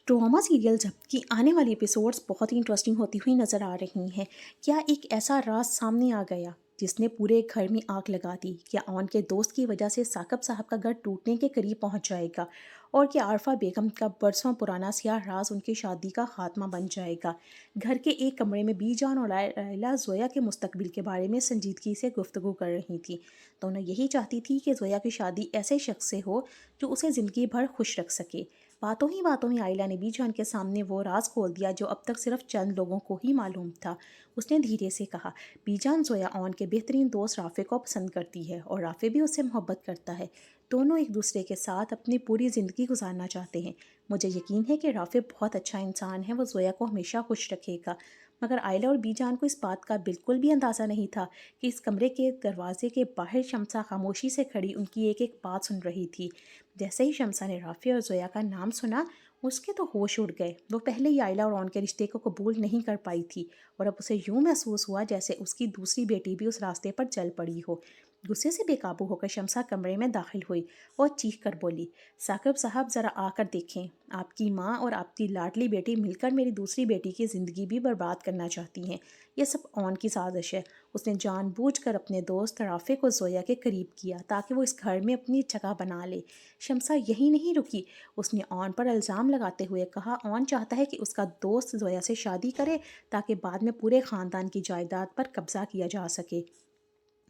Drama serial जब की आने वाली एपिसोड्स बहुत ही इंटरेस्टिंग होती हुई नज़र आ रही हैं। क्या एक ऐसा राज सामने आ गया जिसने पूरे घर में आग लगा दी? क्या ऑन के दोस्त की वजह से साकब साहब का घर टूटने के करीब पहुंच जाएगा? और क्या आरफा बेगम का बरसों पुराना सियाह राज उनकी शादी का खात्मा बन जाएगा? घर के एक कमरे में बीजान और लायला जोया के मुस्तकबिल के बारे में संजीदगी से गुफ्तगू कर रही थी। दोनों यही चाहती थी कि जोया की शादी ऐसे शख्स से हो जो उसे ज़िंदगी भर खुश रख सके। बातों ही बातों में आयला ने बीजान के सामने वो राज खोल दिया जो अब तक सिर्फ चंद लोगों को ही मालूम था। उसने धीरे से कहा, बीजान जोया ऑन के बेहतरीन दोस्त राफे को पसंद करती है और राफे भी उससे मोहब्बत करता है। दोनों एक दूसरे के साथ अपनी पूरी ज़िंदगी गुजारना चाहते हैं। मुझे यकीन है कि राफे बहुत अच्छा इंसान है, वो जोया को हमेशा खुश रखेगा। मगर आयला और बीजान को इस बात का बिल्कुल भी अंदाज़ा नहीं था कि इस कमरे के दरवाजे के बाहर शमसा खामोशी से खड़ी उनकी एक एक बात सुन रही थी। जैसे ही शमसा ने राफे और जोया का नाम सुना, उसके तो होश उड़ गए। वो पहले ही आयला और ऑन के रिश्ते को कबूल नहीं कर पाई थी और अब उसे यूं महसूस हुआ जैसे उसकी दूसरी बेटी भी उस रास्ते पर चल पड़ी हो। गुस्से से बेकाबू होकर शमसा कमरे में दाखिल हुई और चीख कर बोली, साकिब साहब ज़रा आकर देखें, आपकी माँ और आपकी लाडली बेटी मिलकर मेरी दूसरी बेटी की ज़िंदगी भी बर्बाद करना चाहती हैं। यह सब ऑन की साजिश है। उसने जानबूझकर अपने दोस्त राफे को जोया के करीब किया ताकि वो इस घर में अपनी जगह बना ले। शमसा यही नहीं रुकी, उसने ऑन पर इल्ज़ाम लगाते हुए कहा, ऑन चाहता है कि उसका दोस्त जोया से शादी करे ताकि बाद में पूरे ख़ानदान की जायदाद पर कब्ज़ा किया जा सके।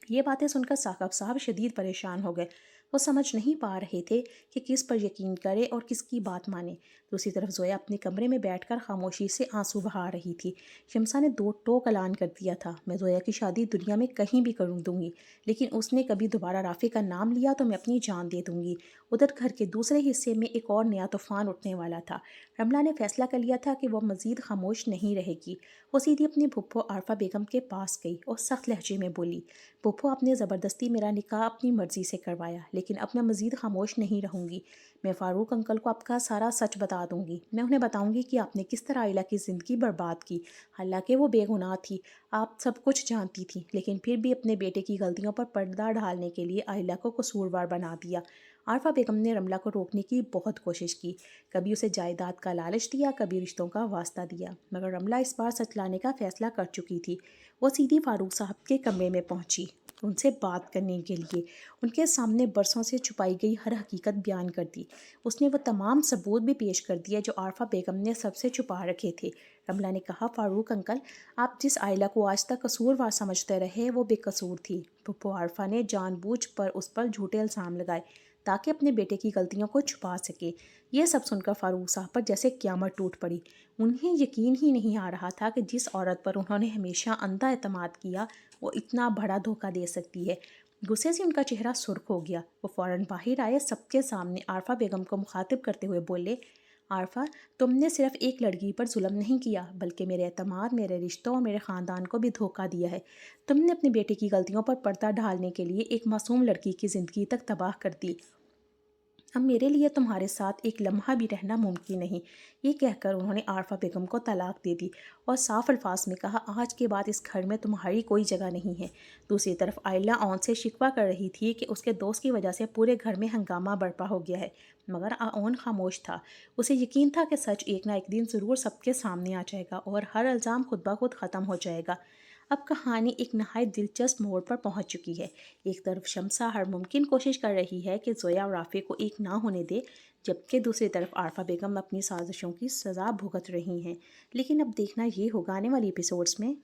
ये बातें सुनकर साकब साहब शदीद परेशान हो गए। वो समझ नहीं पा रहे थे कि किस पर यकीन करे और किसकी बात माने। दूसरी तरफ जोया अपने कमरे में बैठकर खामोशी से आंसू बहा रही थी। शमसा ने दो टोक ऐलान कर दिया था, मैं जोया की शादी दुनिया में कहीं भी करूँ दूंगी, लेकिन उसने कभी दोबारा राफे का नाम लिया तो मैं अपनी जान दे दूंगी। उधर घर के दूसरे हिस्से में एक और नया तूफान उठने वाला था। रमला ने फैसला कर लिया था कि वह मज़ीद खामोश नहीं रहेगी। वो सीधी अपनी भुप्पो आरफा बेगम के पास गई और सख्त लहजे में बोली, फूफो, आपने ज़बरदस्ती मेरा निकाह अपनी मर्ज़ी से करवाया, लेकिन अब मैं मज़ीद खामोश नहीं रहूँगी। मैं फ़ारूक अंकल को आपका सारा सच बता दूँगी। मैं उन्हें बताऊँगी कि आपने किस तरह आयला की ज़िंदगी बर्बाद की। हालांकि वो बेगुनाह थी, आप सब कुछ जानती थी, लेकिन फिर भी अपने बेटे की गलतियों पर पर्दा डालने के लिए आयला को कसूरवार बना दिया। आरफा बेगम ने रमला को रोकने की बहुत कोशिश की। कभी उसे जायदाद का लालच दिया, कभी रिश्तों का वास्ता दिया, मगर रमला इस बार सच लाने का फ़ैसला कर चुकी थी। वो सीधी फारूक साहब के कमरे में पहुंची उनसे बात करने के लिए। उनके सामने बरसों से छुपाई गई हर हकीकत बयान कर दी। उसने वो तमाम सबूत भी पेश कर दिए जो आरफा बेगम ने सबसे छुपा रखे थे। रमला ने कहा, फारूक अंकल, आप जिस आयला को आज तक कसूरवार समझते रहे वो बेकसूर थी। पुप्पो आरफा ने जानबूझ पर उस पर झूठे इल्ज़ाम लगाए ताकि अपने बेटे की गलतियों को छुपा सके। यह सब सुनकर फारूक साहब पर जैसे क़यामत टूट पड़ी। उन्हें यकीन ही नहीं आ रहा था कि जिस औरत पर उन्होंने हमेशा अंधा एतमाद किया वो इतना बड़ा धोखा दे सकती है। गुस्से से उनका चेहरा सुर्ख हो गया। वो फ़ौरन बाहर आए, सबके सामने आरफा बेगम को मुखातिब करते हुए बोले, आरफा, तुमने सिर्फ एक लड़की पर जुल्म नहीं किया, बल्कि मेरे एतमाद, मेरे रिश्तों और मेरे ख़ानदान को भी धोखा दिया है। तुमने अपने बेटे की गलतियों पर पर्दा ढालने के लिए एक मासूम लड़की की ज़िंदगी तक तबाह कर दी। अब मेरे लिए तुम्हारे साथ एक लम्हा भी रहना मुमकिन नहीं। ये कहकर उन्होंने आरफा बेगम को तलाक दे दी और साफ अल्फाज में कहा, आज के बाद इस घर में तुम्हारी कोई जगह नहीं है। दूसरी तरफ आयला ऑन से शिकवा कर रही थी कि उसके दोस्त की वजह से पूरे घर में हंगामा बर्पा हो गया है, मगर ऑन खामोश था। उसे यकीन था कि सच एक ना एक दिन ज़रूर सबके सामने आ जाएगा और हर इल्ज़ाम खुद ब खुद ख़त्म हो जाएगा। अब कहानी एक नहायत दिलचस्प मोड़ पर पहुंच चुकी है। एक तरफ शमसा हर मुमकिन कोशिश कर रही है कि जोया और राफे को एक ना होने दे, जबकि दूसरी तरफ आरफा बेगम अपनी साजिशों की सज़ा भुगत रही हैं। लेकिन अब देखना ये होगा आने वाली एपिसोड्स में